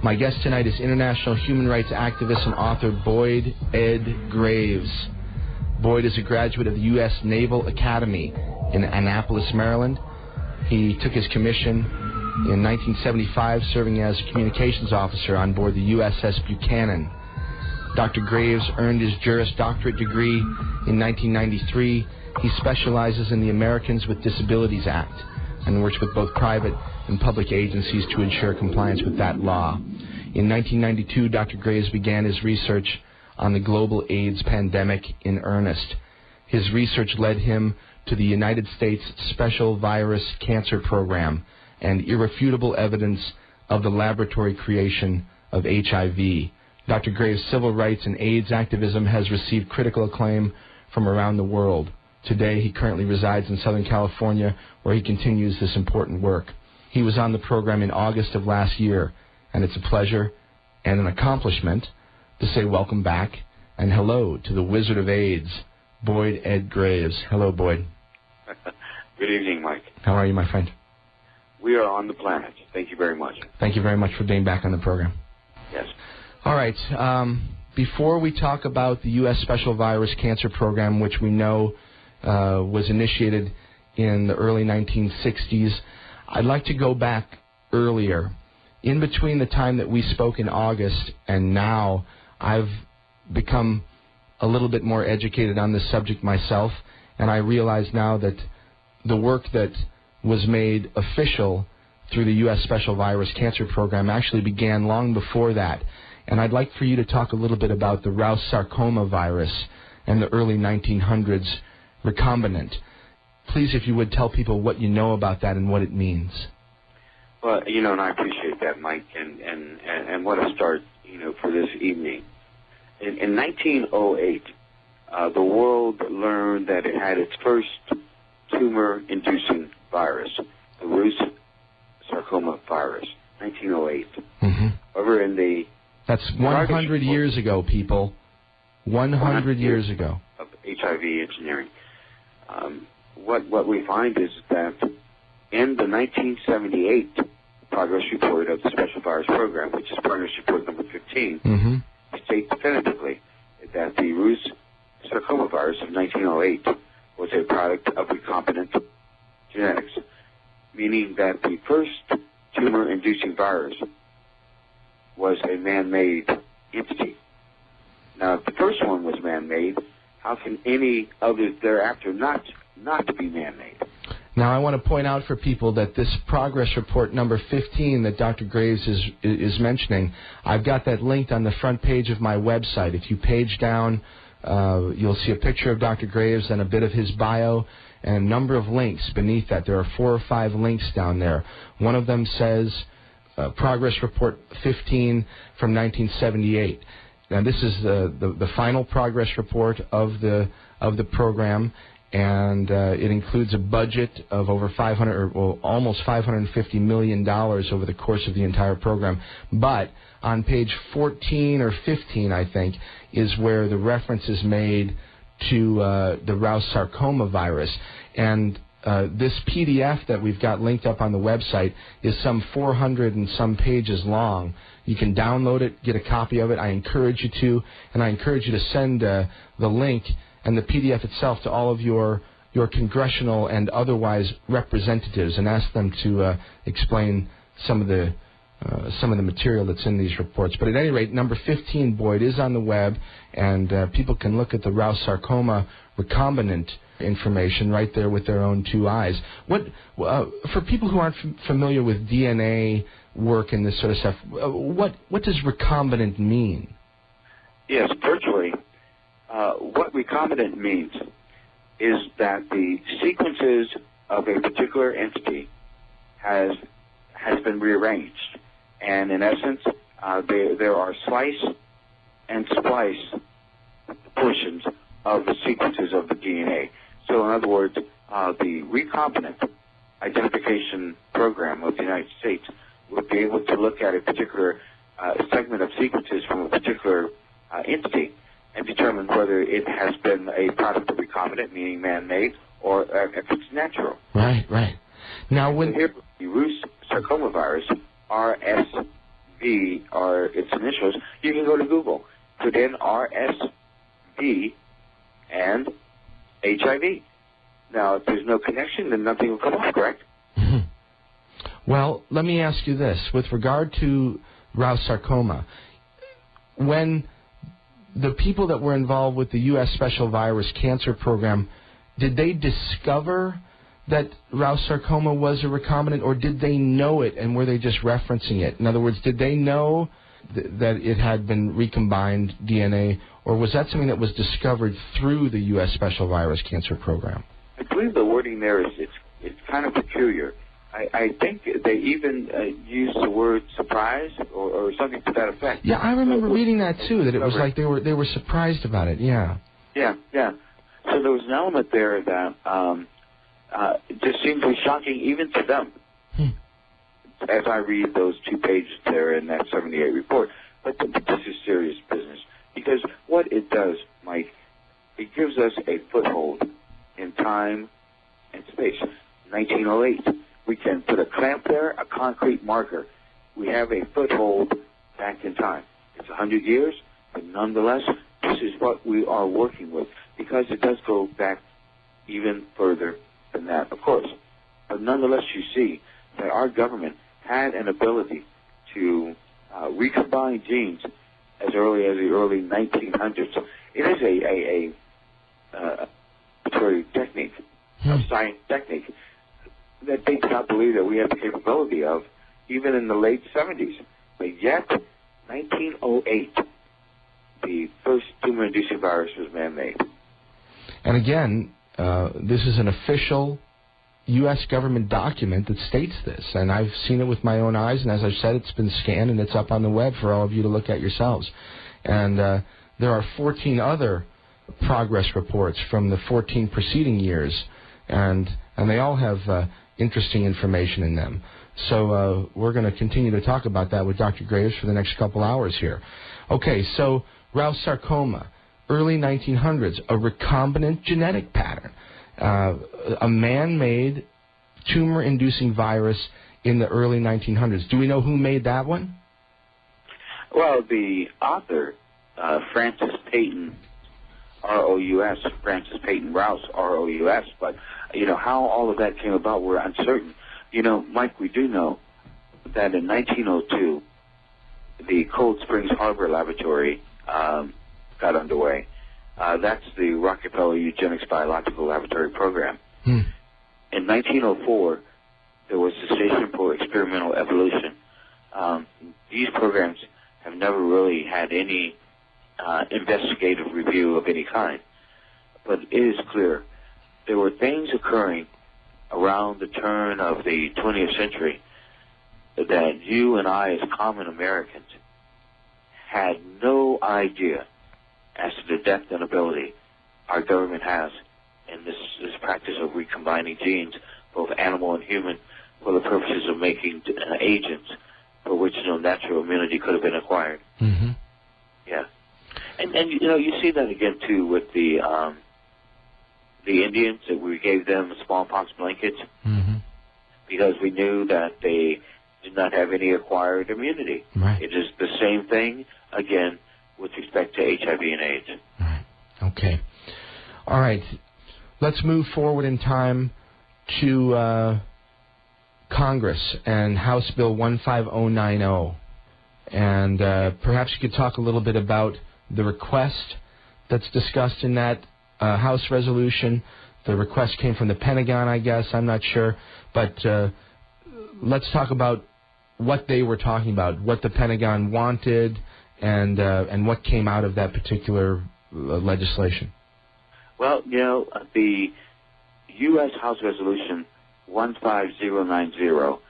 My guest tonight is international human rights activist and author Boyd Ed Graves. Boyd is a graduate of the U.S. Naval Academy in Annapolis, Maryland. He took his commission in 1975, serving as a communications officer on board the USS Buchanan. Dr. Graves earned his Juris Doctorate degree in 1993. He specializes in the Americans with Disabilities Act and works with both private and public agencies to ensure compliance with that law. In 1992, Dr. Graves began his research on the global AIDS pandemic in earnest. His research led him to the United States Special Virus Cancer Program and irrefutable evidence of the laboratory creation of HIV. Dr. Graves' civil rights and AIDS activism has received critical acclaim from around the world. Today, he currently resides in Southern California, where he continues this important work. He was on the program in August of last year, and it's a pleasure and an accomplishment to say welcome back and hello to the Wizard of AIDS, Boyd Ed Graves. Hello, Boyd. Good evening, Mike. How are you, my friend? We are on the planet. Thank you very much. Thank you very much for being back on the program. Yes. All right. Before we talk about the U.S. Special Virus Cancer Program, which we know was initiated in the early 1960s, I'd like to go back earlier. In between the time that we spoke in August and now, I've become a little bit more educated on this subject myself, and I realize now that the work that was made official through the U.S. Special Virus Cancer Program actually began long before that. And I'd like for you to talk a little bit about the Rous sarcoma virus and the early 1900s recombinant. Please, if you would, tell people what you know about that and what it means. Well, you know, and I appreciate that, Mike, and what a start, you know, for this evening. In 1908, the world learned that it had its first tumor-inducing virus, the Rous sarcoma virus, 1908. Mm-hmm. Over in the... That's 100 years ago, people. 100 years ago. Of HIV engineering. What we find is that in the 1978 progress report of the Special Virus Program, which is progress report number 15, mm-hmm. states definitively that the Rous sarcoma virus of 1908 was a product of recombinant genetics, meaning that the first tumor-inducing virus was a man-made entity. Now, if the first one was man-made, how can any others thereafter not be man-made? Now, I want to point out for people that this progress report number 15 that Dr. Graves is mentioning, I've got that linked on the front page of my website. If you page down, you'll see a picture of Dr. Graves and a bit of his bio and a number of links beneath that. There are 4 or 5 links down there. One of them says Progress Report 15 from 1978. Now, this is the final progress report of the program, and it includes a budget of over almost $550 million over the course of the entire program. But on page 14 or 15, I think, is where the reference is made to the Rous sarcoma virus. And this PDF that we've got linked up on the website is some 400 and some pages long. You can download it, get a copy of it. I encourage you to, and I encourage you to send the link and the PDF itself to all of your congressional and otherwise representatives and ask them to explain some of the material that's in these reports. But at any rate, number 15, Boyd, is on the web, and people can look at the Rous sarcoma recombinant information right there with their own 2 eyes. For people who aren't familiar with DNA work and this sort of stuff, what does recombinant mean? Yes, virtually. What recombinant means is that the sequences of a particular entity has been rearranged, and in essence, there are slice and splice portions of the sequences of the DNA. So, in other words, the recombinant identification program of the United States would be able to look at a particular segment of sequences from a particular entity and determine whether it has been a product of recombinant, meaning man-made, or if it's natural. Right. Now, when here, the Rous sarcoma virus, RSV, RSV are its initials, you can go to Google, put in RSV and HIV. Now, if there's no connection, then nothing will come up, correct? Well, let me ask you this. With regard to Rous sarcoma, when the people that were involved with the U.S. Special Virus Cancer Program, did they discover that Rous sarcoma was a recombinant, or did they know it and were they just referencing it? In other words, did they know that it had been recombined DNA, or was that something that was discovered through the U.S. Special Virus Cancer Program? I believe the wording there is it's kind of peculiar. I think they even used the word surprise or something to that effect. Yeah, I remember reading that too, that it was like they were surprised about it, yeah. Yeah. So there was an element there that just seemed to be shocking even to them as I read those 2 pages there in that 78 report. But this is serious business, because what it does, Mike, it gives us a foothold in time and space. 1908. We can put a clamp there, a concrete marker. We have a foothold back in time. It's 100 years, but nonetheless, this is what we are working with, because it does go back even further than that, of course. But nonetheless, you see that our government had an ability to recombine genes as early as the early 1900s. It is a technique, a science technique, that they did not believe that we had the capability of, even in the late 70s. But yet, 1908, the first tumor-inducing virus was man-made. And again, this is an official U.S. government document that states this, and I've seen it with my own eyes, and as I've said, it's been scanned and it's up on the web for all of you to look at yourselves. And there are 14 other progress reports from the 14 preceding years, and they all have interesting information in them. So we're going to continue to talk about that with Dr. Graves for the next couple hours here. Okay, so Rous sarcoma, early 1900s, a recombinant genetic pattern, a man-made tumor-inducing virus in the early 1900s. Do we know who made that one? Well, the author, Francis Peyton, R-O-U-S, Francis Peyton Rous, R-O-U-S, but, how all of that came about, we're uncertain. Mike, we do know that in 1902, the Cold Springs Harbor Laboratory got underway. That's the Rockefeller Eugenics Biological Laboratory Program. In 1904, there was the Station for Experimental Evolution. These programs have never really had any investigative review of any kind. But it is clear there were things occurring around the turn of the 20th century that you and I, as common Americans, had no idea as to the depth and ability our government has in this practice of recombining genes, both animal and human, for the purposes of making agents for which no natural immunity could have been acquired. Yeah. And you see that again, too, with the Indians, that we gave them smallpox blankets because we knew that they did not have any acquired immunity. Right. It is the same thing, again, with respect to HIV and AIDS. Right. Okay. All right. Let's move forward in time to Congress and House Bill 15090. And perhaps you could talk a little bit about the request that's discussed in that House resolution. The request came from the Pentagon, I guess. I'm not sure. But let's talk about what they were talking about, what the Pentagon wanted, and what came out of that particular legislation. Well, the U.S. House Resolution 15090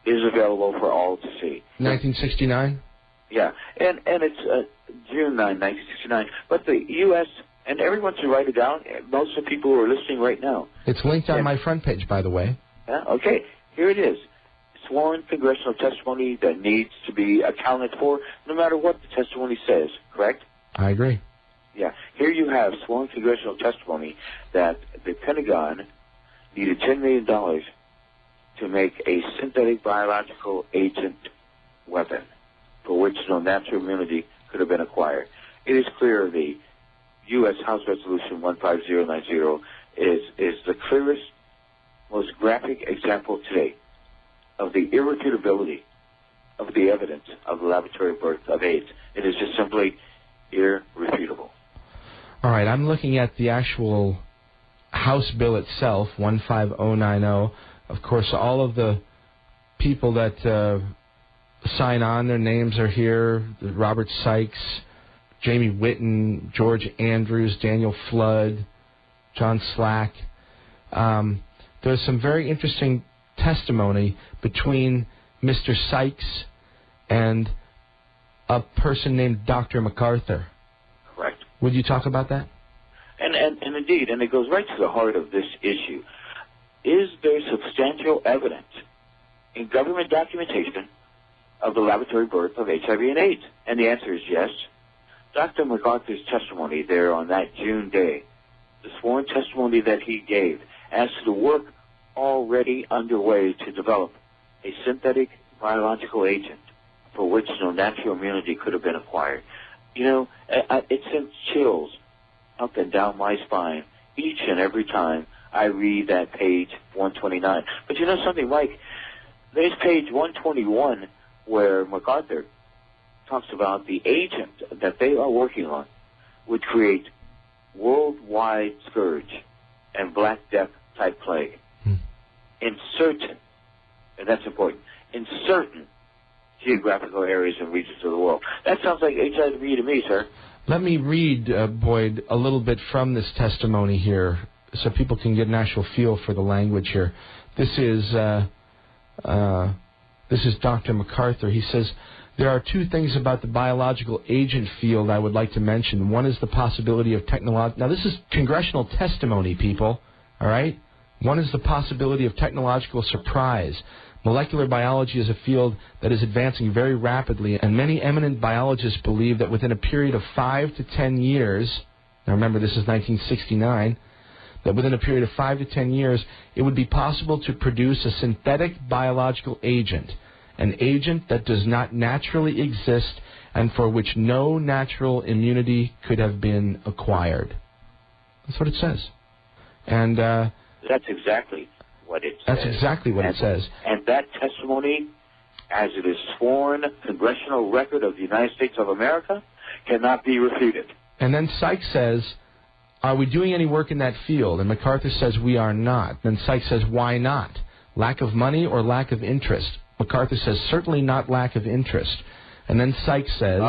is available for all to see. 1969? Yeah, and it's June 9, 1969. But the U.S., and everyone should write it down, most of the people who are listening right now. It's linked on my front page, by the way. Yeah, okay, here it is. Sworn congressional testimony that needs to be accounted for, no matter what the testimony says, correct? I agree. Yeah, here you have sworn congressional testimony that the Pentagon needed $10 million to make a synthetic biological agent weapon for which no natural immunity could have been acquired. It is clear the U.S. House Resolution 15090 is the clearest, most graphic example today of the irrefutability of the evidence of the laboratory birth of AIDS. It is just simply irrefutable. All right, I'm looking at the actual House bill itself, 15090. Of course, all of the people that sign on, their names are here. Robert Sykes, Jamie Whitten, George Andrews, Daniel Flood, John Slack. There's some very interesting testimony between Mr. Sykes and a person named Dr. MacArthur. Correct. Would you talk about that? And indeed, and it goes right to the heart of this issue. Is there substantial evidence in government documentation of the laboratory birth of HIV and AIDS? And the answer is yes. Dr. MacArthur's testimony there on that June day, the sworn testimony that he gave as to the work already underway to develop a synthetic biological agent for which no natural immunity could have been acquired. You know, it sends chills up and down my spine each and every time I read that page 129. But you know something, Mike? There's page 121 where MacArthur talks about the agent that they are working on would create worldwide scourge and Black Death type plague in certain, and that's important, in certain geographical areas and regions of the world. That sounds like HIV to me, sir. Let me read, Boyd, a little bit from this testimony here so people can get an actual feel for the language here. This is Dr. MacArthur. He says, there are two things about the biological agent field I would like to mention. One is the possibility of technological... Now, this is congressional testimony, people, all right? One is the possibility of technological surprise. Molecular biology is a field that is advancing very rapidly, and many eminent biologists believe that within a period of 5 to 10 years, now remember this is 1969, that within a period of 5 to 10 years, it would be possible to produce a synthetic biological agent, an agent that does not naturally exist and for which no natural immunity could have been acquired. That's what it says. And that's exactly what it says. That's exactly what it says. And that testimony, as it is sworn congressional record of the United States of America, cannot be refuted. And then Sykes says, are we doing any work in that field? And MacArthur says, we are not. Then Sykes says, why not? Lack of money or lack of interest? MacArthur says, certainly not lack of interest. And then Sykes says,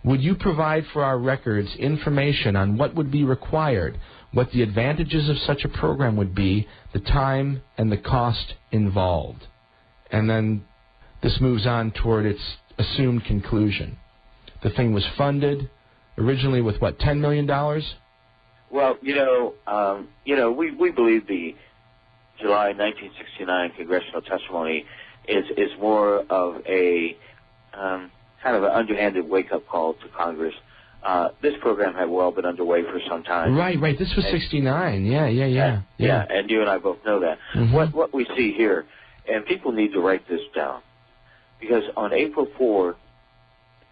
would you provide for our records information on what would be required, what the advantages of such a program would be, the time and the cost involved? And then this moves on toward its assumed conclusion. The thing was funded originally with, what, $10 million? Well, we believe the July 1969 congressional testimony is more of a kind of an underhanded wake-up call to Congress. This program had well been underway for some time. Right. This was 69. Yeah. Yeah, and you and I both know that. Mm-hmm. What we see here, and people need to write this down, because on April 4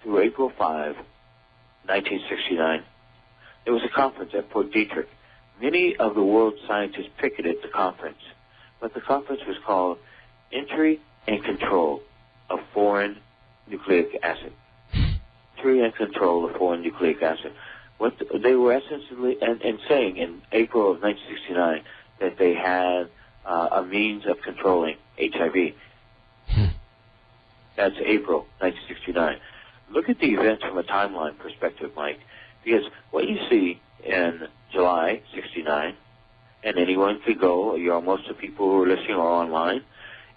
through April 5, 1969, there was a conference at Fort Detrick. Many of the world's scientists picketed the conference, but the conference was called Entry and Control of Foreign Nucleic Acid. Entry and Control of Foreign Nucleic Acid. What they were essentially and saying in April of 1969 that they had a means of controlling HIV. That's April 1969. Look at the events from a timeline perspective, Mike, because what you see in July 69, and anyone could go, most of the people who are listening are online,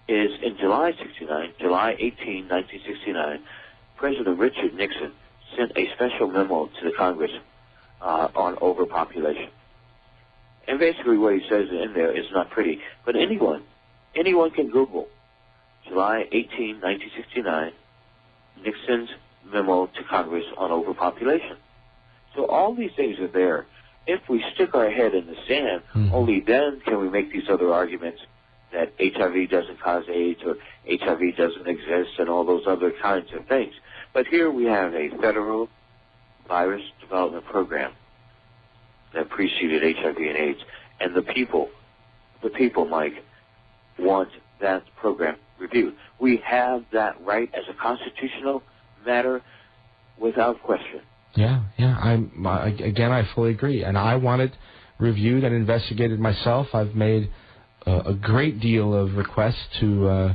is in July 69, July 18, 1969, President Richard Nixon sent a special memo to the Congress on overpopulation. And basically what he says in there is not pretty, but anyone can Google July 18, 1969, Nixon's memo to Congress on overpopulation. So all these things are there. If we stick our head in the sand, only then can we make these other arguments that HIV doesn't cause AIDS or HIV doesn't exist and all those other kinds of things. But here we have a federal virus development program that preceded HIV and AIDS, and the people, Mike, want that program reviewed. We have that right as a constitutional matter without question. Yeah. Again, I fully agree, and I want it reviewed and investigated myself. I've made a great deal of requests to